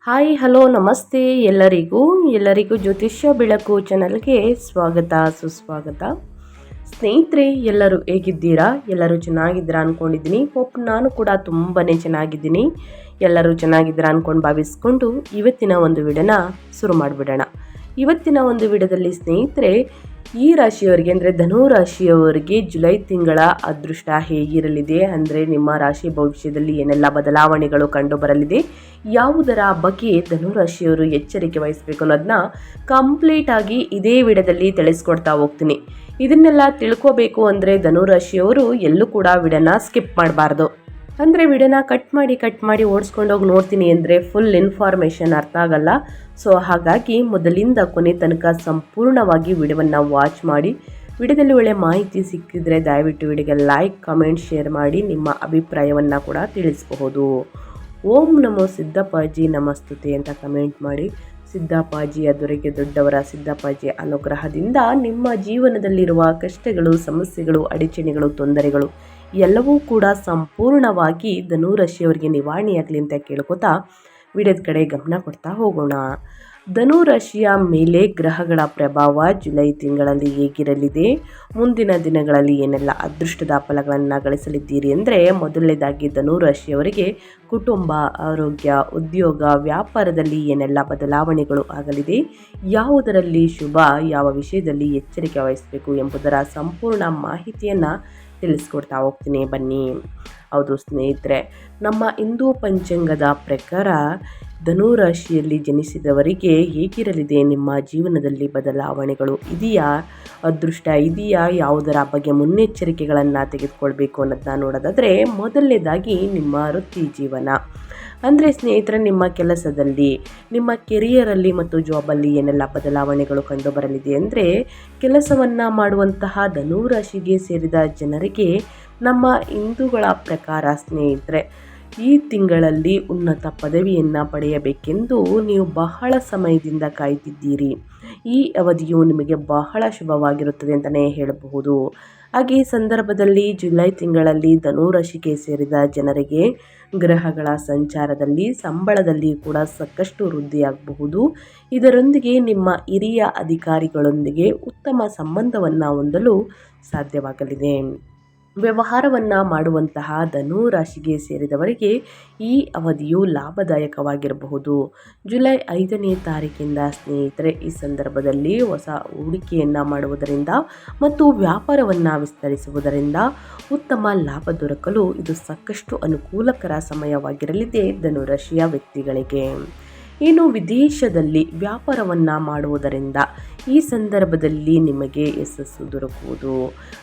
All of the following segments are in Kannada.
ಹಾಯ್ ಹಲೋ ನಮಸ್ತೆ ಎಲ್ಲರಿಗೂ ಜ್ಯೋತಿಷ್ಯ ಬೆಳಕು ಚಾನಲ್ಗೆ ಸ್ವಾಗತ ಸುಸ್ವಾಗತ. ಸ್ನೇಹಿತರೆ, ಎಲ್ಲರೂ ಹೇಗಿದ್ದೀರಾ? ಎಲ್ಲರೂ ಚೆನ್ನಾಗಿದ್ದೀರಾ ಅಂದ್ಕೊಂಡಿದ್ದೀನಿ. ನಾನು ಕೂಡ ತುಂಬಾ ಚೆನ್ನಾಗಿದ್ದೀನಿ. ಎಲ್ಲರೂ ಚೆನ್ನಾಗಿದ್ದೀರಾ ಅಂದ್ಕೊಂಡು ಭಾವಿಸ್ಕೊಂಡು ಇವತ್ತಿನ ಒಂದು ವಿಡಿಯೋನ ಶುರು ಮಾಡಿಬಿಡೋಣ. ಇವತ್ತಿನ ಒಂದು ವಿಡಿಯೋದಲ್ಲಿ ಸ್ನೇಹಿತರೆ, ಈ ರಾಶಿಯವರಿಗೆ ಅಂದರೆ ಧನು ರಾಶಿಯವರಿಗೆ ಜುಲೈ ತಿಂಗಳ ಅದೃಷ್ಟ ಹೇಗಿರಲಿದೆ, ಅಂದರೆ ನಿಮ್ಮ ರಾಶಿ ಭವಿಷ್ಯದಲ್ಲಿ ಏನೆಲ್ಲ ಬದಲಾವಣೆಗಳು ಕಂಡು ಬರಲಿದೆ, ಯಾವುದರ ಬಗ್ಗೆ ಧನು ರಾಶಿಯವರು ಎಚ್ಚರಿಕೆ ವಹಿಸಬೇಕು ಅನ್ನೋದನ್ನ ಕಂಪ್ಲೀಟ್ ಆಗಿ ಇದೇ ವಿಡಿಯೋದಲ್ಲಿ ತಿಳಿಸ್ಕೊಡ್ತಾ ಹೋಗ್ತೀನಿ. ಇದನ್ನೆಲ್ಲ ತಿಳ್ಕೋಬೇಕು ಅಂದರೆ ಧನು ರಾಶಿಯವರು ಎಲ್ಲೂ ಕೂಡ ವಿಡಿಯೋನ ಸ್ಕಿಪ್ ಮಾಡಬಾರ್ದು. ಅಂದರೆ ವಿಡಿಯೋನ ಕಟ್ ಮಾಡಿ ಓಡಿಸ್ಕೊಂಡೋಗಿ ನೋಡ್ತೀನಿ ಅಂದರೆ ಫುಲ್ ಇನ್ಫಾರ್ಮೇಷನ್ ಅರ್ಥ ಆಗಲ್ಲ. ಸೊ ಹಾಗಾಗಿ ಮೊದಲಿಂದ ಕೊನೆ ತನಕ ಸಂಪೂರ್ಣವಾಗಿ ವಿಡಿಯೋವನ್ನು ವಾಚ್ ಮಾಡಿ. ವಿಡಿಯೋದಲ್ಲಿ ಒಳ್ಳೆ ಮಾಹಿತಿ ಸಿಕ್ಕಿದ್ರೆ ದಯವಿಟ್ಟು ವಿಡಿಯೋಗೆ ಲೈಕ್, ಕಮೆಂಟ್, ಶೇರ್ ಮಾಡಿ ನಿಮ್ಮ ಅಭಿಪ್ರಾಯವನ್ನು ಕೂಡ ತಿಳಿಸಬಹುದು. ಓಂ ನಮೋ ಸಿದ್ದಪ್ಪಾಜಿ ನಮಸ್ತುತೆ ಅಂತ ಕಮೆಂಟ್ ಮಾಡಿ. ಸಿದ್ದಪ್ಪಾಜಿಯ ದೊರೆಗೆ ದೊಡ್ಡವರ ಸಿದ್ದಪ್ಪಾಜಿಯ ಅನುಗ್ರಹದಿಂದ ನಿಮ್ಮ ಜೀವನದಲ್ಲಿರುವ ಕಷ್ಟಗಳು, ಸಮಸ್ಯೆಗಳು, ಅಡಚಣೆಗಳು, ತೊಂದರೆಗಳು ಎಲ್ಲವೂ ಕೂಡ ಸಂಪೂರ್ಣವಾಗಿ ಧನು ರಾಶಿಯವರಿಗೆ ನಿವಾರಣೆಯಾಗಲಿ ಅಂತ ಕೇಳ್ಕೊತಾ ವಿಡಿಯೋದ ಕಡೆ ಗಮನ ಕೊಡ್ತಾ ಹೋಗೋಣ. ಧನು ರಾಶಿಯ ಮೇಲೆ ಗ್ರಹಗಳ ಪ್ರಭಾವ ಜುಲೈ ತಿಂಗಳಲ್ಲಿ ಹೇಗಿರಲಿದೆ, ಮುಂದಿನ ದಿನಗಳಲ್ಲಿ ಏನೆಲ್ಲ ಅದೃಷ್ಟದ ಫಲಗಳನ್ನು ಗಳಿಸಲಿದ್ದೀರಿ ಅಂದರೆ, ಮೊದಲನೇದಾಗಿ ಧನು ರಾಶಿಯವರಿಗೆ ಕುಟುಂಬ, ಆರೋಗ್ಯ, ಉದ್ಯೋಗ, ವ್ಯಾಪಾರದಲ್ಲಿ ಏನೆಲ್ಲ ಬದಲಾವಣೆಗಳು ಆಗಲಿದೆ, ಯಾವುದರಲ್ಲಿ ಶುಭ, ಯಾವ ವಿಷಯದಲ್ಲಿ ಎಚ್ಚರಿಕೆ ವಹಿಸಬೇಕು ಎಂಬುದರ ಸಂಪೂರ್ಣ ಮಾಹಿತಿಯನ್ನು ತಿಳಿಸ್ಕೊಡ್ತಾ ಹೋಗ್ತೀನಿ ಬನ್ನಿ. ಹೌದು ಸ್ನೇಹಿತರೆ, ನಮ್ಮ ಹಿಂದೂ ಪಂಚಾಂಗದ ಪ್ರಕಾರ ಧನು ರಾಶಿಯಲ್ಲಿ ಜನಿಸಿದವರಿಗೆ ಹೇಗಿರಲಿದೆ, ನಿಮ್ಮ ಜೀವನದಲ್ಲಿ ಬದಲಾವಣೆಗಳು ಇದೆಯಾ, ಅದೃಷ್ಟ ಇದೆಯಾ, ಯಾವುದರ ಬಗ್ಗೆ ಮುನ್ನೆಚ್ಚರಿಕೆಗಳನ್ನು ತೆಗೆದುಕೊಳ್ಬೇಕು ಅನ್ನೋದನ್ನ ನೋಡೋದಾದರೆ, ಮೊದಲನೇದಾಗಿ ನಿಮ್ಮ ವೃತ್ತಿ ಜೀವನ ಅಂದರೆ ಸ್ನೇಹಿತರೆ, ನಿಮ್ಮ ಕೆಲಸದಲ್ಲಿ, ನಿಮ್ಮ ಕೆರಿಯರಲ್ಲಿ ಮತ್ತು ಜಾಬಲ್ಲಿ ಏನೆಲ್ಲ ಬದಲಾವಣೆಗಳು ಕಂಡು ಬರಲಿದೆ ಅಂದರೆ, ಕೆಲಸವನ್ನು ಮಾಡುವಂತಹ ಧನು ರಾಶಿಗೆ ಸೇರಿದ ಜನರಿಗೆ ನಮ್ಮ ಹಿಂದೂಗಳ ಪ್ರಕಾರ ಸ್ನೇಹಿತರೆ, ಈ ತಿಂಗಳಲ್ಲಿ ಉನ್ನತ ಪದವಿಯನ್ನು ಪಡೆಯಬೇಕೆಂದು ನೀವು ಬಹಳ ಸಮಯದಿಂದ ಕಾಯ್ತಿದ್ದೀರಿ. ಈ ಅವಧಿಯು ನಿಮಗೆ ಬಹಳ ಶುಭವಾಗಿರುತ್ತದೆ ಅಂತಲೇ ಹೇಳಬಹುದು. ಹಾಗೆ ಈ ಸಂದರ್ಭದಲ್ಲಿ ಜುಲೈ ತಿಂಗಳಲ್ಲಿ ಧನು ರಾಶಿಗೆ ಸೇರಿದ ಜನರಿಗೆ ಗ್ರಹಗಳ ಸಂಚಾರದಲ್ಲಿ ಸಂಬಳದಲ್ಲಿ ಕೂಡ ಸಾಕಷ್ಟು ವೃದ್ಧಿಯಾಗಬಹುದು. ಇದರೊಂದಿಗೆ ನಿಮ್ಮ ಹಿರಿಯ ಅಧಿಕಾರಿಗಳೊಂದಿಗೆ ಉತ್ತಮ ಸಂಬಂಧವನ್ನು ಹೊಂದಲು ಸಾಧ್ಯವಾಗಲಿದೆ. ವ್ಯವಹಾರವನ್ನು ಮಾಡುವಂತಹ ಧನು ರಾಶಿಗೆ ಸೇರಿದವರಿಗೆ ಈ ಅವಧಿಯು ಲಾಭದಾಯಕವಾಗಿರಬಹುದು. ಜುಲೈ 5ನೇ ತಾರೀಕಿಂದ ಸ್ನೇಹಿತರೆ, ಈ ಸಂದರ್ಭದಲ್ಲಿ ಹೊಸ ಹೂಡಿಕೆಯನ್ನು ಮಾಡುವುದರಿಂದ ಮತ್ತು ವ್ಯಾಪಾರವನ್ನು ವಿಸ್ತರಿಸುವುದರಿಂದ ಉತ್ತಮ ಲಾಭ ದೊರಕಲು ಇದು ಸಾಕಷ್ಟು ಅನುಕೂಲಕರ ಸಮಯವಾಗಿರಲಿದೆ ಧನು ರಾಶಿಯ ವ್ಯಕ್ತಿಗಳಿಗೆ. ಇನ್ನು ವಿದೇಶದಲ್ಲಿ ವ್ಯಾಪಾರವನ್ನು ಮಾಡುವುದರಿಂದ ಈ ಸಂದರ್ಭದಲ್ಲಿ ನಿಮಗೆ ಯಶಸ್ಸು ದೊರಕುವುದು.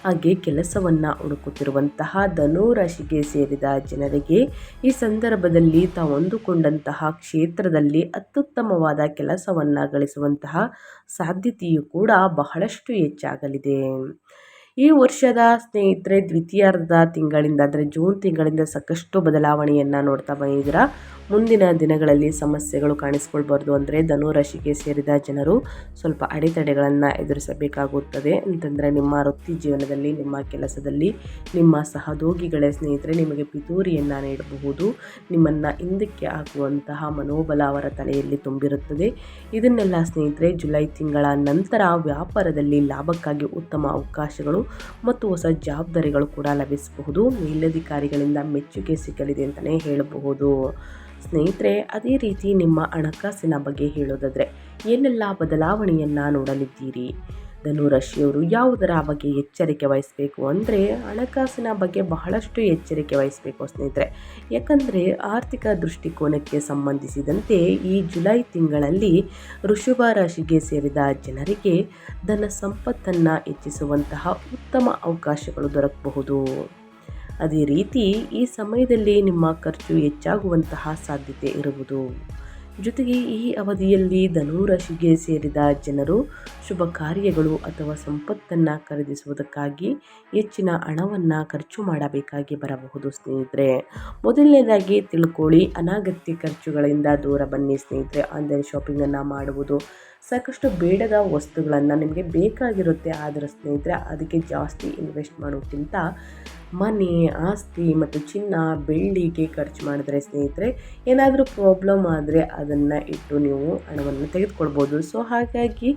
ಹಾಗೆ ಕೆಲಸವನ್ನು ಹುಡುಕುತ್ತಿರುವಂತಹ ಧನು ರಾಶಿಗೆ ಸೇರಿದ ಜನರಿಗೆ ಈ ಸಂದರ್ಭದಲ್ಲಿ ತಾವು ಅಂದುಕೊಂಡಂತಹ ಕ್ಷೇತ್ರದಲ್ಲಿ ಅತ್ಯುತ್ತಮವಾದ ಕೆಲಸವನ್ನು ಗಳಿಸುವಂತಹ ಸಾಧ್ಯತೆಯು ಕೂಡ ಬಹಳಷ್ಟು ಹೆಚ್ಚಾಗಲಿದೆ. ಈ ವರ್ಷದ ಸ್ನೇಹಿತರೆ ದ್ವಿತೀಯಾರ್ಧದ ತಿಂಗಳಿಂದ ಅಂದರೆ ಜೂನ್ ತಿಂಗಳಿಂದ ಸಾಕಷ್ಟು ಬದಲಾವಣೆಯನ್ನು ನೋಡ್ತಾ ಬಂದಿದ್ದೀರಾ. ಮುಂದಿನ ದಿನಗಳಲ್ಲಿ ಸಮಸ್ಯೆಗಳು ಕಾಣಿಸ್ಕೊಳ್ಬಾರ್ದು ಅಂದರೆ ಧನು ರಾಶಿಗೆ ಸೇರಿದ ಜನರು ಸ್ವಲ್ಪ ಅಡೆತಡೆಗಳನ್ನು ಎದುರಿಸಬೇಕಾಗುತ್ತದೆ. ಅಂತಂದರೆ ನಿಮ್ಮ ವೃತ್ತಿ ಜೀವನದಲ್ಲಿ, ನಿಮ್ಮ ಕೆಲಸದಲ್ಲಿ ನಿಮ್ಮ ಸಹೋದ್ಯೋಗಿಗಳೇ ಸ್ನೇಹಿತರೆ ನಿಮಗೆ ಪಿತೂರಿಯನ್ನು ನೀಡಬಹುದು. ನಿಮ್ಮನ್ನು ಹಿಂದಕ್ಕೆ ಹಾಕುವಂತಹ ಮನೋಬಲ ಅವರ ತಲೆಯಲ್ಲಿ ತುಂಬಿರುತ್ತದೆ. ಇದನ್ನೆಲ್ಲ ಸ್ನೇಹಿತರೆ ಜುಲೈ ತಿಂಗಳ ನಂತರ ವ್ಯಾಪಾರದಲ್ಲಿ ಲಾಭಕ್ಕಾಗಿ ಉತ್ತಮ ಅವಕಾಶಗಳು ಮತ್ತು ಹೊಸ ಜವಾಬ್ದಾರಿಗಳು ಕೂಡ ಲಭಿಸಬಹುದು. ಮೇಲಧಿಕಾರಿಗಳಿಂದ ಮೆಚ್ಚುಗೆ ಸಿಗಲಿದೆ ಅಂತಲೇ ಹೇಳಬಹುದು. ಸ್ನೇಹಿತರೆ, ಅದೇ ರೀತಿ ನಿಮ್ಮ ಹಣಕಾಸಿನ ಬಗ್ಗೆ ಹೇಳೋದಾದರೆ ಏನೆಲ್ಲ ಬದಲಾವಣೆಯನ್ನು ನೋಡಲಿದ್ದೀರಿ, ಧನು ರಾಶಿಯವರು ಯಾವುದರ ಬಗ್ಗೆ ಎಚ್ಚರಿಕೆ ವಹಿಸಬೇಕು ಅಂದರೆ, ಹಣಕಾಸಿನ ಬಗ್ಗೆ ಬಹಳಷ್ಟು ಎಚ್ಚರಿಕೆ ವಹಿಸಬೇಕು ಸ್ನೇಹಿತರೆ. ಯಾಕಂದರೆ ಆರ್ಥಿಕ ದೃಷ್ಟಿಕೋನಕ್ಕೆ ಸಂಬಂಧಿಸಿದಂತೆ ಈ ಜುಲೈ ತಿಂಗಳಲ್ಲಿ ವೃಷಭ ರಾಶಿಗೆ ಸೇರಿದ ಜನರಿಗೆ ಧನ ಸಂಪತ್ತನ್ನು ಹೆಚ್ಚಿಸುವಂತಹ ಉತ್ತಮ ಅವಕಾಶಗಳು ದೊರಕಬಹುದು. ಅದೇ ರೀತಿ ಈ ಸಮಯದಲ್ಲಿ ನಿಮ್ಮ ಖರ್ಚು ಹೆಚ್ಚಾಗುವಂತಹ ಸಾಧ್ಯತೆ ಇರುವುದು. ಜೊತೆಗೆ ಈ ಅವಧಿಯಲ್ಲಿ ಧನು ರಾಶಿಗೆ ಸೇರಿದ ಜನರು ಶುಭ ಕಾರ್ಯಗಳು ಅಥವಾ ಸಂಪತ್ತನ್ನು ಖರೀದಿಸುವುದಕ್ಕಾಗಿ ಹೆಚ್ಚಿನ ಹಣವನ್ನು ಖರ್ಚು ಮಾಡಬೇಕಾಗಿ ಬರಬಹುದು ಸ್ನೇಹಿತರೆ. ಮೊದಲನೇದಾಗಿ ತಿಳ್ಕೊಳ್ಳಿ, ಅನಗತ್ಯ ಖರ್ಚುಗಳಿಂದ ದೂರ ಬನ್ನಿ ಸ್ನೇಹಿತರೆ. ಆನ್ಲೈನ್ ಶಾಪಿಂಗನ್ನು ಮಾಡುವುದು, ಸಾಕಷ್ಟು ಬೇಡದ ವಸ್ತುಗಳನ್ನು ನಿಮಗೆ ಬೇಕಾಗಿರುತ್ತೆ. ಆದರೆ ಸ್ನೇಹಿತರೆ ಅದಕ್ಕೆ ಜಾಸ್ತಿ ಇನ್ವೆಸ್ಟ್ ಮಾಡೋಕ್ಕಿಂತ ಮನೆ, ಆಸ್ತಿ ಮತ್ತು ಚಿನ್ನ, ಬೆಳ್ಳಿಗೆ ಖರ್ಚು ಮಾಡಿದ್ರೆ ಸ್ನೇಹಿತರೆ ಏನಾದರೂ ಪ್ರಾಬ್ಲಮ್ ಆದರೆ ಅದನ್ನು ಇಟ್ಟು ನೀವು ಹಣವನ್ನು ತೆಗೆದುಕೊಳ್ಬೋದು. ಸೊ ಹಾಗಾಗಿ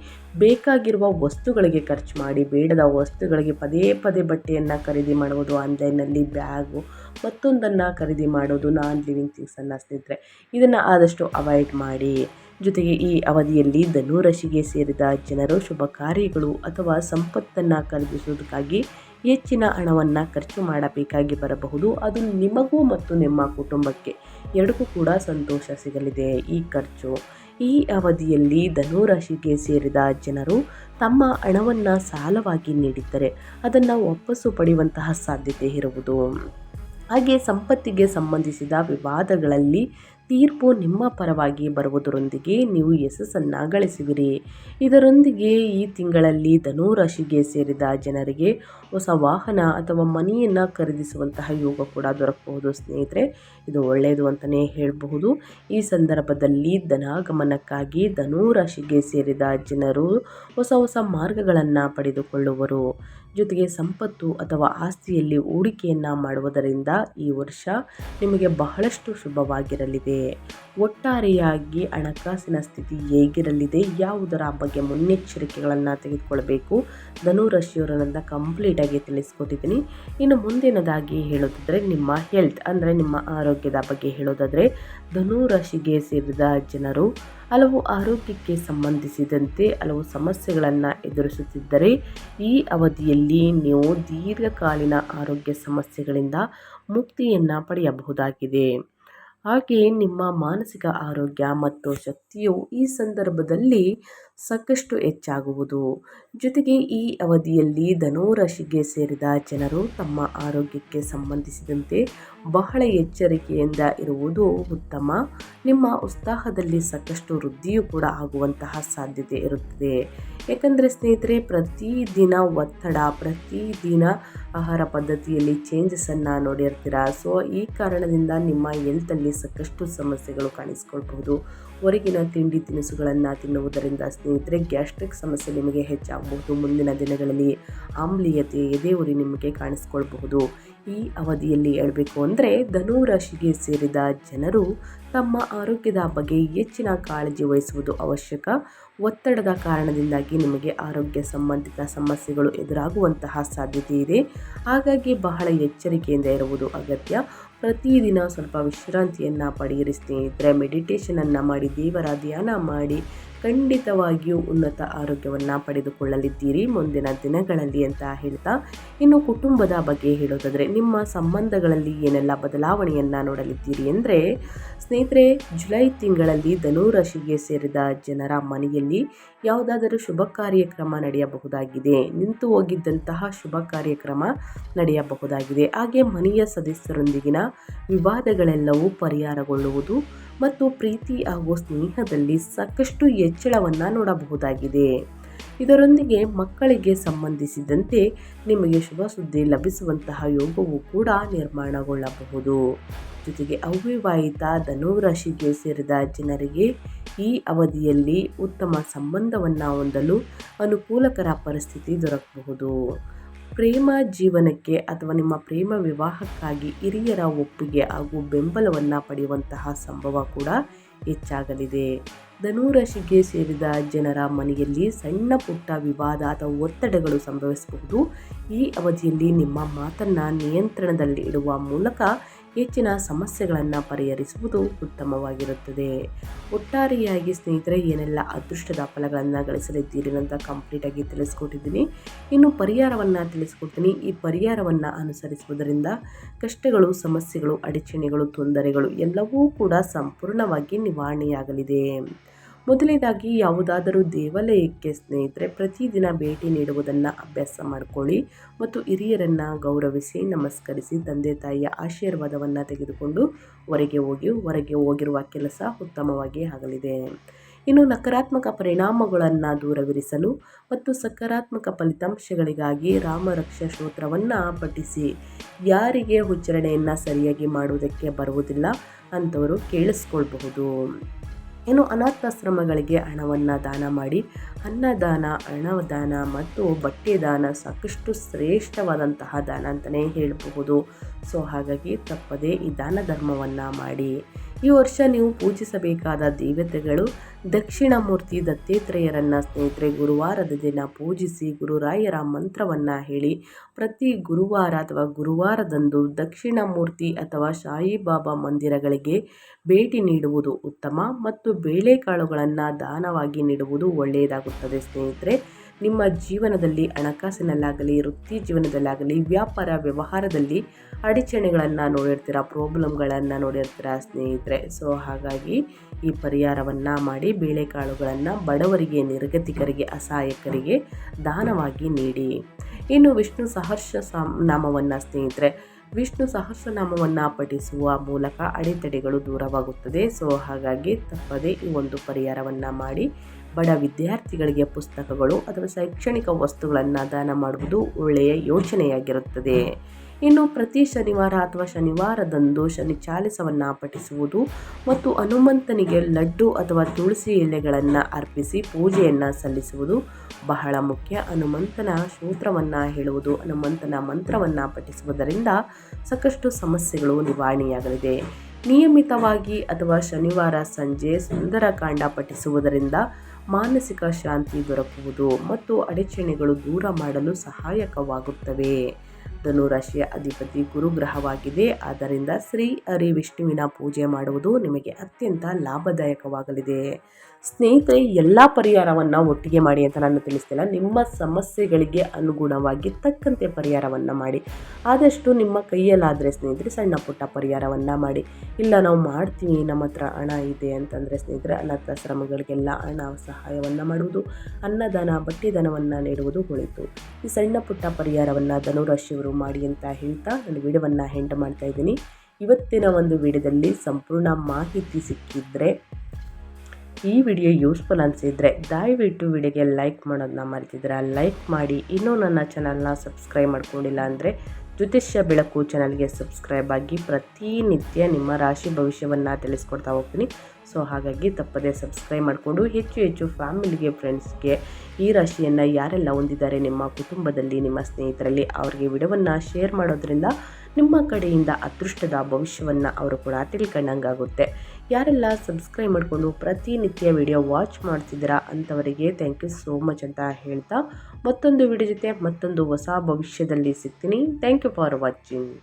ಬೇಕಾಗಿರುವ ವಸ್ತುಗಳಿಗೆ ಖರ್ಚು ಮಾಡಿ, ಬೇಡದ ವಸ್ತುಗಳಿಗೆ ಪದೇ ಪದೇ ಬಟ್ಟೆಯನ್ನು ಖರೀದಿ ಮಾಡುವುದು, ಆನ್ಲೈನಲ್ಲಿ ಬ್ಯಾಗು ಮತ್ತೊಂದನ್ನು ಖರೀದಿ ಮಾಡೋದು, ನಾನ್ ಲಿವಿಂಗ್ ಥಿಂಗ್ಸನ್ನು ಸ್ನೇಹಿತರೆ ಇದನ್ನು ಆದಷ್ಟು ಅವಾಯ್ಡ್ ಮಾಡಿ. ಜೊತೆಗೆ ಈ ಅವಧಿಯಲ್ಲಿ ಧನು ರಾಶಿಗೆ ಸೇರಿದ ಜನರು ಶುಭ ಕಾರ್ಯಗಳು ಅಥವಾ ಸಂಪತ್ತನ್ನು ಖರೀದಿಸುವುದಕ್ಕಾಗಿ ಹೆಚ್ಚಿನ ಹಣವನ್ನು ಖರ್ಚು ಮಾಡಬೇಕಾಗಿ ಬರಬಹುದು. ಅದು ನಿಮಗೂ ಮತ್ತು ನಿಮ್ಮ ಕುಟುಂಬಕ್ಕೆ ಎರಡಕ್ಕೂ ಕೂಡ ಸಂತೋಷ ಸಿಗಲಿದೆ ಈ ಖರ್ಚು. ಈ ಅವಧಿಯಲ್ಲಿ ಧನು ರಾಶಿಗೆ ಸೇರಿದ ಜನರು ತಮ್ಮ ಹಣವನ್ನು ಸಾಲವಾಗಿ ನೀಡಿದ್ದರೆ ಅದನ್ನು ವಾಪಸ್ಸು ಪಡೆಯುವಂತಹ ಸಾಧ್ಯತೆ ಇರುವುದು. ಹಾಗೆ ಸಂಪತ್ತಿಗೆ ಸಂಬಂಧಿಸಿದ ವಿವಾದಗಳಲ್ಲಿ ತೀರ್ಪು ನಿಮ್ಮ ಪರವಾಗಿ ಬರುವುದರೊಂದಿಗೆ ನೀವು ಯಶಸ್ಸನ್ನು ಗಳಿಸುವಿರಿ. ಇದರೊಂದಿಗೆ ಈ ತಿಂಗಳಲ್ಲಿ ಧನು ರಾಶಿಗೆ ಸೇರಿದ ಜನರಿಗೆ ಹೊಸ ವಾಹನ ಅಥವಾ ಮನೆಯನ್ನು ಖರೀದಿಸುವಂತಹ ಯೋಗ ಕೂಡ ದೊರಕಬಹುದು ಸ್ನೇಹಿತರೆ. ಇದು ಒಳ್ಳೆಯದು ಅಂತಲೇ ಹೇಳಬಹುದು. ಈ ಸಂದರ್ಭದಲ್ಲಿ ಧನಾಗಮನಕ್ಕಾಗಿ ಧನು ರಾಶಿಗೆ ಸೇರಿದ ಜನರು ಹೊಸ ಹೊಸ ಮಾರ್ಗಗಳನ್ನು ಪಡೆದುಕೊಳ್ಳುವರು. ಜೊತೆಗೆ ಸಂಪತ್ತು ಅಥವಾ ಆಸ್ತಿಯಲ್ಲಿ ಹೂಡಿಕೆಯನ್ನು ಮಾಡುವುದರಿಂದ ಈ ವರ್ಷ ನಿಮಗೆ ಬಹಳಷ್ಟು ಶುಭವಾಗಿರಲಿದೆ. ಒಟ್ಟಾರೆಯಾಗಿ ಹಣಕಾಸಿನ ಸ್ಥಿತಿ ಹೇಗಿರಲಿದೆ, ಯಾವುದರ ಬಗ್ಗೆ ಮುನ್ನೆಚ್ಚರಿಕೆಗಳನ್ನು ತೆಗೆದುಕೊಳ್ಬೇಕು, ಧನು ರಾಶಿಯವರನ್ನ ಕಂಪ್ಲೀಟಾಗಿ ತಿಳಿಸ್ಕೊಟ್ಟಿದ್ದೀನಿ. ಇನ್ನು ಮುಂದಿನದಾಗಿ ಹೇಳೋದಾದರೆ ನಿಮ್ಮ ಹೆಲ್ತ್ ಅಂದರೆ ನಿಮ್ಮ ಆರೋಗ್ಯದ ಬಗ್ಗೆ ಹೇಳೋದಾದರೆ ಧನು ರಾಶಿಗೆ ಸೇರಿದ ಜನರು ಹಲವು ಆರೋಗ್ಯಕ್ಕೆ ಸಂಬಂಧಿಸಿದಂತೆ ಹಲವು ಸಮಸ್ಯೆಗಳನ್ನು ಎದುರಿಸುತ್ತಿದ್ದರೆ ಈ ಅವಧಿಯಲ್ಲಿ ನೀವು ದೀರ್ಘಕಾಲೀನ ಆರೋಗ್ಯ ಸಮಸ್ಯೆಗಳಿಂದ ಮುಕ್ತಿಯನ್ನು ಪಡೆಯಬಹುದಾಗಿದೆ. ಹಾಗೆಯೇ ನಿಮ್ಮ ಮಾನಸಿಕ ಆರೋಗ್ಯ ಮತ್ತು ಶಕ್ತಿಯು ಈ ಸಂದರ್ಭದಲ್ಲಿ ಸಾಕಷ್ಟು ಹೆಚ್ಚಾಗುವುದು. ಜೊತೆಗೆ ಈ ಅವಧಿಯಲ್ಲಿ ಧನು ರಾಶಿಗೆ ಸೇರಿದ ಜನರು ತಮ್ಮ ಆರೋಗ್ಯಕ್ಕೆ ಸಂಬಂಧಿಸಿದಂತೆ ಬಹಳ ಎಚ್ಚರಿಕೆಯಿಂದ ಇರುವುದು ಉತ್ತಮ. ನಿಮ್ಮ ಉತ್ಸಾಹದಲ್ಲಿ ಸಾಕಷ್ಟು ವೃದ್ಧಿಯೂ ಕೂಡ ಆಗುವಂತಹ ಸಾಧ್ಯತೆ ಇರುತ್ತದೆ. ಯಾಕಂದರೆ ಸ್ನೇಹಿತರೆ ಪ್ರತಿದಿನ ಒತ್ತಡ, ಪ್ರತಿದಿನ ಆಹಾರ ಪದ್ಧತಿಯಲ್ಲಿ ಚೇಂಜಸನ್ನು ನೋಡಿರ್ತೀರ. ಸೊ ಈ ಕಾರಣದಿಂದ ನಿಮ್ಮ ಹೆಲ್ತಲ್ಲಿ ಸಾಕಷ್ಟು ಸಮಸ್ಯೆಗಳು ಕಾಣಿಸ್ಕೊಳ್ಬಹುದು. ಹೊರಗಿನ ತಿಂಡಿ ತಿನಿಸುಗಳನ್ನು ತಿನ್ನುವುದರಿಂದ ಸ್ನೇಹಿತರೆ ಗ್ಯಾಸ್ಟ್ರಿಕ್ ಸಮಸ್ಯೆ ನಿಮಗೆ ಹೆಚ್ಚಾಗಬಹುದು. ಮುಂದಿನ ದಿನಗಳಲ್ಲಿ ಆಮ್ಲೀಯತೆ, ಎದೆಯುರಿ ನಿಮಗೆ ಕಾಣಿಸ್ಕೊಳ್ಬಹುದು. ಈ ಅವಧಿಯಲ್ಲಿ ಹೇಳಬೇಕು ಅಂದರೆ ಧನು ರಾಶಿಗೆ ಸೇರಿದ ಜನರು ತಮ್ಮ ಆರೋಗ್ಯದ ಬಗ್ಗೆ ಹೆಚ್ಚಿನ ಕಾಳಜಿ ವಹಿಸುವುದು ಅವಶ್ಯಕ. ಒತ್ತಡದ ಕಾರಣದಿಂದಾಗಿ ನಿಮಗೆ ಆರೋಗ್ಯ ಸಂಬಂಧಿತ ಸಮಸ್ಯೆಗಳು ಎದುರಾಗುವಂತಹ ಸಾಧ್ಯತೆ ಇದೆ. ಹಾಗಾಗಿ ಬಹಳ ಎಚ್ಚರಿಕೆಯಿಂದ ಇರುವುದು ಅಗತ್ಯ. ಪ್ರತಿದಿನ ಸ್ವಲ್ಪ ವಿಶ್ರಾಂತಿಯನ್ನು ಪಡೆಯಿರಿ ಸ್ನೇಹಿತರೆ. ಮೆಡಿಟೇಷನನ್ನು ಮಾಡಿ, ದೇವರ ಧ್ಯಾನ ಮಾಡಿ ಖಂಡಿತವಾಗಿಯೂ ಉನ್ನತ ಆರೋಗ್ಯವನ್ನು ಪಡೆದುಕೊಳ್ಳಲಿದ್ದೀರಿ ಮುಂದಿನ ದಿನಗಳಲ್ಲಿ ಅಂತ ಹೇಳ್ತಾ, ಇನ್ನು ಕುಟುಂಬದ ಬಗ್ಗೆ ಹೇಳೋದಾದರೆ ನಿಮ್ಮ ಸಂಬಂಧಗಳಲ್ಲಿ ಏನೆಲ್ಲ ಬದಲಾವಣೆಯನ್ನು ನೋಡಲಿದ್ದೀರಿ ಅಂದರೆ ಸ್ನೇಹಿತರೆ ಜುಲೈ ತಿಂಗಳಲ್ಲಿ ಧನು ರಾಶಿಗೆ ಸೇರಿದ ಜನರ ಮನೆಯಲ್ಲಿ ಯಾವುದಾದರೂ ಶುಭ ಕಾರ್ಯಕ್ರಮ ನಡೆಯಬಹುದಾಗಿದೆ. ನಿಂತು ಹೋಗಿದ್ದಂತಹ ಶುಭ ಕಾರ್ಯಕ್ರಮ ನಡೆಯಬಹುದಾಗಿದೆ. ಹಾಗೆ ಮನೆಯ ಸದಸ್ಯರೊಂದಿಗಿನ ವಿವಾದಗಳೆಲ್ಲವೂ ಪರಿಹಾರಗೊಳ್ಳುವುದು ಮತ್ತು ಪ್ರೀತಿ ಹಾಗೂ ಸ್ನೇಹದಲ್ಲಿ ಸಾಕಷ್ಟು ಹೆಚ್ಚಳವನ್ನು ನೋಡಬಹುದಾಗಿದೆ. ಇದರೊಂದಿಗೆ ಮಕ್ಕಳಿಗೆ ಸಂಬಂಧಿಸಿದಂತೆ ನಿಮಗೆ ಶುಭ ಸುದ್ದಿ ಲಭಿಸುವಂತಹ ಯೋಗವೂ ಕೂಡ ನಿರ್ಮಾಣಗೊಳ್ಳಬಹುದು. ಜೊತೆಗೆ ಅವಿವಾಹಿತ ಧನು ರಾಶಿಗೆ ಸೇರಿದ ಜನರಿಗೆ ಈ ಅವಧಿಯಲ್ಲಿ ಉತ್ತಮ ಸಂಬಂಧವನ್ನು ಹೊಂದಲು ಅನುಕೂಲಕರ ಪರಿಸ್ಥಿತಿ ದೊರಕಬಹುದು. ಪ್ರೇಮ ಜೀವನಕ್ಕೆ ಅಥವಾ ನಿಮ್ಮ ಪ್ರೇಮ ವಿವಾಹಕ್ಕಾಗಿ ಹಿರಿಯರ ಒಪ್ಪಿಗೆ ಹಾಗೂ ಬೆಂಬಲವನ್ನು ಪಡೆಯುವಂತಹ ಸಂಭವ ಕೂಡ ಹೆಚ್ಚಾಗಲಿದೆ. ಧನು ರಾಶಿಗೆ ಸೇರಿದ ಜನರ ಮನೆಯಲ್ಲಿ ಸಣ್ಣ ಪುಟ್ಟ ವಿವಾದ ಅಥವಾ ಒತ್ತಡಗಳು ಸಂಭವಿಸಬಹುದು. ಈ ಅವಧಿಯಲ್ಲಿ ನಿಮ್ಮ ಮಾತನ್ನು ನಿಯಂತ್ರಣದಲ್ಲಿ ಇಡುವ ಮೂಲಕ ಹೆಚ್ಚಿನ ಸಮಸ್ಯೆಗಳನ್ನು ಪರಿಹರಿಸುವುದು ಉತ್ತಮವಾಗಿರುತ್ತದೆ. ಒಟ್ಟಾರೆಯಾಗಿ ಸ್ನೇಹಿತರೆ ಏನೆಲ್ಲ ಅದೃಷ್ಟದ ಫಲಗಳನ್ನು ಗಳಿಸಲಿದ್ದೀರಿ ಅಂತ ಕಂಪ್ಲೀಟಾಗಿ ತಿಳಿಸ್ಕೊಟ್ಟಿದ್ದೀನಿ. ಇನ್ನು ಪರಿಹಾರವನ್ನು ತಿಳಿಸ್ಕೊಡ್ತೀನಿ. ಈ ಪರಿಹಾರವನ್ನು ಅನುಸರಿಸುವುದರಿಂದ ಕಷ್ಟಗಳು, ಸಮಸ್ಯೆಗಳು, ಅಡಚಣೆಗಳು, ತೊಂದರೆಗಳು ಎಲ್ಲವೂ ಕೂಡ ಸಂಪೂರ್ಣವಾಗಿ ನಿವಾರಣೆಯಾಗಲಿದೆ. ಮೊದಲನೇದಾಗಿ ಯಾವುದಾದರೂ ದೇವಾಲಯಕ್ಕೆ ಸ್ನೇಹಿತರೆ ಪ್ರತಿದಿನ ಭೇಟಿ ನೀಡುವುದನ್ನು ಅಭ್ಯಾಸ ಮಾಡಿಕೊಳ್ಳಿ ಮತ್ತು ಹಿರಿಯರನ್ನು ಗೌರವಿಸಿ ನಮಸ್ಕರಿಸಿ ತಂದೆ ತಾಯಿಯ ಆಶೀರ್ವಾದವನ್ನು ತೆಗೆದುಕೊಂಡು ಹೊರಗೆ ಹೋಗಿರುವ ಕೆಲಸ ಉತ್ತಮವಾಗಿ ಆಗಲಿದೆ. ಇನ್ನು ನಕಾರಾತ್ಮಕ ಪರಿಣಾಮಗಳನ್ನು ದೂರವಿರಿಸಲು ಮತ್ತು ಸಕಾರಾತ್ಮಕ ಫಲಿತಾಂಶಗಳಿಗಾಗಿ ರಾಮರಕ್ಷಾ ಸ್ತೋತ್ರವನ್ನು ಪಠಿಸಿ. ಯಾರಿಗೆ ಉಚ್ಚಾರಣೆಯನ್ನು ಸರಿಯಾಗಿ ಮಾಡುವುದಕ್ಕೆ ಬರುವುದಿಲ್ಲ ಅಂಥವರು ಕೇಳಿಸ್ಕೊಳ್ಬಹುದು. ಇನ್ನು ಅನಾಥಾಶ್ರಮಗಳಿಗೆ ಹಣವನ್ನು ದಾನ ಮಾಡಿ ಅನ್ನದಾನ, ಹಣದಾನ ಮತ್ತು ಬಟ್ಟೆ ದಾನ ಸಾಕಷ್ಟು ಶ್ರೇಷ್ಠವಾದಂತಹ ದಾನ ಅಂತಲೇ ಹೇಳಬಹುದು. ಸೊ ಹಾಗಾಗಿ ತಪ್ಪದೇ ಈ ದಾನ ಧರ್ಮವನ್ನು ಮಾಡಿ. ಈ ವರ್ಷ ನೀವು ಪೂಜಿಸಬೇಕಾದ ದೇವತೆಗಳು ದಕ್ಷಿಣಾಮೂರ್ತಿ ದತ್ತಾತ್ರೇಯರನ್ನು ಸ್ನೇಹಿತರೆ ಗುರುವಾರದ ದಿನ ಪೂಜಿಸಿ ಗುರುರಾಯರ ಮಂತ್ರವನ್ನು ಹೇಳಿ ಪ್ರತಿ ಗುರುವಾರ ಅಥವಾ ಗುರುವಾರದಂದು ದಕ್ಷಿಣಾಮೂರ್ತಿ ಅಥವಾ ಸಾಯಿಬಾಬಾ ಮಂದಿರಗಳಿಗೆ ಭೇಟಿ ನೀಡುವುದು ಉತ್ತಮ ಮತ್ತು ಬೇಳೆಕಾಳುಗಳನ್ನು ದಾನವಾಗಿ ನೀಡುವುದು ಒಳ್ಳೆಯದಾಗುತ್ತದೆ ಸ್ನೇಹಿತರೆ. ನಿಮ್ಮ ಜೀವನದಲ್ಲಿ ಹಣಕಾಸಿನಲ್ಲಾಗಲಿ, ವೃತ್ತಿ ಜೀವನದಲ್ಲಾಗಲಿ, ವ್ಯಾಪಾರ ವ್ಯವಹಾರದಲ್ಲಿ ಅಡಚಣೆಗಳನ್ನು ನೋಡಿರ್ತೀರ, ಪ್ರಾಬ್ಲಮ್ಗಳನ್ನು ನೋಡಿರ್ತೀರ ಸ್ನೇಹಿತರೆ. ಸೊ ಹಾಗಾಗಿ ಈ ಪರಿಹಾರವನ್ನು ಮಾಡಿ ಬೇಳೆಕಾಳುಗಳನ್ನು ಬಡವರಿಗೆ, ನಿರ್ಗತಿಕರಿಗೆ, ಅಸಹಾಯಕರಿಗೆ ದಾನವಾಗಿ ನೀಡಿ. ಇನ್ನು ವಿಷ್ಣು ಸಹಸ್ರನಾಮವನ್ನು ಸ್ನೇಹಿತರೆ, ವಿಷ್ಣು ಸಹಸ್ರನಾಮವನ್ನು ಪಠಿಸುವ ಮೂಲಕ ಅಡೆತಡೆಗಳು ದೂರವಾಗುತ್ತದೆ. ಸೊ ಹಾಗಾಗಿ ತಪ್ಪದೇ ಈ ಒಂದು ಪರಿಹಾರವನ್ನು ಮಾಡಿ ಬಡ ವಿದ್ಯಾರ್ಥಿಗಳಿಗೆ ಪುಸ್ತಕಗಳು ಅಥವಾ ಶೈಕ್ಷಣಿಕ ವಸ್ತುಗಳನ್ನು ದಾನ ಮಾಡುವುದು ಒಳ್ಳೆಯ ಯೋಚನೆಯಾಗಿರುತ್ತದೆ. ಇನ್ನು ಪ್ರತಿ ಶನಿವಾರ ಅಥವಾ ಶನಿವಾರದಂದು ಶನಿ ಚಾಲಿಸವನ್ನು ಪಠಿಸುವುದು ಮತ್ತು ಹನುಮಂತನಿಗೆ ಲಡ್ಡು ಅಥವಾ ತುಳಸಿ ಎಲೆಗಳನ್ನು ಅರ್ಪಿಸಿ ಪೂಜೆಯನ್ನು ಸಲ್ಲಿಸುವುದು ಬಹಳ ಮುಖ್ಯ. ಹನುಮಂತನ ಸ್ತೋತ್ರವನ್ನು ಹೇಳುವುದು, ಹನುಮಂತನ ಮಂತ್ರವನ್ನು ಪಠಿಸುವುದರಿಂದ ಸಾಕಷ್ಟು ಸಮಸ್ಯೆಗಳು ನಿವಾರಣೆಯಾಗಲಿದೆ. ನಿಯಮಿತವಾಗಿ ಅಥವಾ ಶನಿವಾರ ಸಂಜೆ ಸುಂದರಕಾಂಡ ಪಠಿಸುವುದರಿಂದ ಮಾನಸಿಕ ಶಾಂತಿ ದೊರಕುವುದು ಮತ್ತು ಅಡಚಣೆಗಳು ದೂರ ಮಾಡಲು ಸಹಾಯಕವಾಗುತ್ತವೆ. ಧನುರಾಶಿಯ ಅಧಿಪತಿ ಗುರುಗ್ರಹವಾಗಿದೆ. ಆದ್ದರಿಂದ ಶ್ರೀ ಹರಿ ವಿಷ್ಣುವಿನ ಪೂಜೆ ಮಾಡುವುದು ನಿಮಗೆ ಅತ್ಯಂತ ಲಾಭದಾಯಕವಾಗಲಿದೆ. ಸ್ನೇಹಿತರೆ, ಎಲ್ಲ ಪರಿಹಾರವನ್ನು ಒಟ್ಟಿಗೆ ಮಾಡಿ ಅಂತ ನಾನು ತಿಳಿಸ್ತಿಲ್ಲ. ನಿಮ್ಮ ಸಮಸ್ಯೆಗಳಿಗೆ ಅನುಗುಣವಾಗಿ ತಕ್ಕಂತೆ ಪರಿಹಾರವನ್ನು ಮಾಡಿ. ಆದಷ್ಟು ನಿಮ್ಮ ಕೈಯಲ್ಲಾದರೆ ಸ್ನೇಹಿತರೆ ಸಣ್ಣ ಪುಟ್ಟ ಪರಿಹಾರವನ್ನು ಮಾಡಿ. ಇಲ್ಲ ನಾವು ಮಾಡ್ತೀವಿ, ನಮ್ಮ ಹತ್ರ ಹಣ ಇದೆ ಅಂತಂದರೆ ಸ್ನೇಹಿತರೆ ಅನಾಥಾಶ್ರಮಗಳಿಗೆಲ್ಲ ಹಣ ಸಹಾಯವನ್ನು ಮಾಡುವುದು, ಅನ್ನದಾನ, ಬಟ್ಟೆ ದಾನವನ್ನು ನೀಡುವುದು ಒಳಿತು. ಈ ಸಣ್ಣ ಪುಟ್ಟ ಪರಿಹಾರವನ್ನು ಧನುರಾಶಿಯವರು ಮಾಡಿ ಅಂತ ಹೇಳ್ತಾ ನಾನು ವಿಡಿಯೋವನ್ನು ಎಂಡ್ ಮಾಡ್ತಾ ಇದ್ದೀನಿ. ಇವತ್ತಿನ ಒಂದು ವಿಡಿಯೋದಲ್ಲಿ ಸಂಪೂರ್ಣ ಮಾಹಿತಿ ಸಿಕ್ಕಿದ್ರೆ, ಈ ವಿಡಿಯೋ ಯೂಸ್ಫುಲ್ ಅನಿಸಿದರೆ ದಯವಿಟ್ಟು ವಿಡಿಯೋಗೆ ಲೈಕ್ ಮಾಡೋದನ್ನ ಮರೆತಿದ್ರೆ ಲೈಕ್ ಮಾಡಿ. ಇನ್ನೂ ನನ್ನ ಚಾನಲ್ನ ಸಬ್ಸ್ಕ್ರೈಬ್ ಮಾಡ್ಕೊಂಡಿಲ್ಲ ಅಂದರೆ ಜ್ಯೋತಿಷ್ಯ ಬೆಳಕು ಚಾನಲ್ಗೆ ಸಬ್ಸ್ಕ್ರೈಬ್ ಆಗಿ ಪ್ರತಿನಿತ್ಯ ನಿಮ್ಮ ರಾಶಿ ಭವಿಷ್ಯವನ್ನು ತಿಳಿಸ್ಕೊಡ್ತಾ ಹೋಗ್ತೀನಿ. ಸೊ ಹಾಗಾಗಿ ತಪ್ಪದೇ ಸಬ್ಸ್ಕ್ರೈಬ್ ಮಾಡಿಕೊಂಡು ಹೆಚ್ಚು ಫ್ಯಾಮಿಲಿಗೆ, ಫ್ರೆಂಡ್ಸ್ಗೆ ಈ ರಾಶಿಯನ್ನು ಯಾರೆಲ್ಲ ಹೊಂದಿದ್ದಾರೆ ನಿಮ್ಮ ಕುಟುಂಬದಲ್ಲಿ, ನಿಮ್ಮ ಸ್ನೇಹಿತರಲ್ಲಿ ಅವರಿಗೆ ವಿಡಿಯೋವನ್ನು ಶೇರ್ ಮಾಡೋದ್ರಿಂದ ನಿಮ್ಮ ಕಡೆಯಿಂದ ಅದೃಷ್ಟದ ಭವಿಷ್ಯವನ್ನು ಅವರು ಕೂಡ ತಿಳ್ಕೊಂಡಂಗಾಗುತ್ತೆ. ಯಾರೆಲ್ಲ ಸಬ್ಸ್ಕ್ರೈಬ್ ಮಾಡಿಕೊಂಡು ಪ್ರತಿನಿತ್ಯ ವಿಡಿಯೋ ವಾಚ್ ಮಾಡ್ತಿದ್ದೀರಾ ಅಂಥವರಿಗೆ ಥ್ಯಾಂಕ್ ಯು ಸೋ ಮಚ್ ಅಂತ ಹೇಳ್ತಾ ಮತ್ತೊಂದು ವಿಡಿಯೋ ಜೊತೆ ಮತ್ತೊಂದು ಹೊಸ ಭವಿಷ್ಯದಲ್ಲಿ ಸಿಗ್ತೀನಿ. Thank you for watching.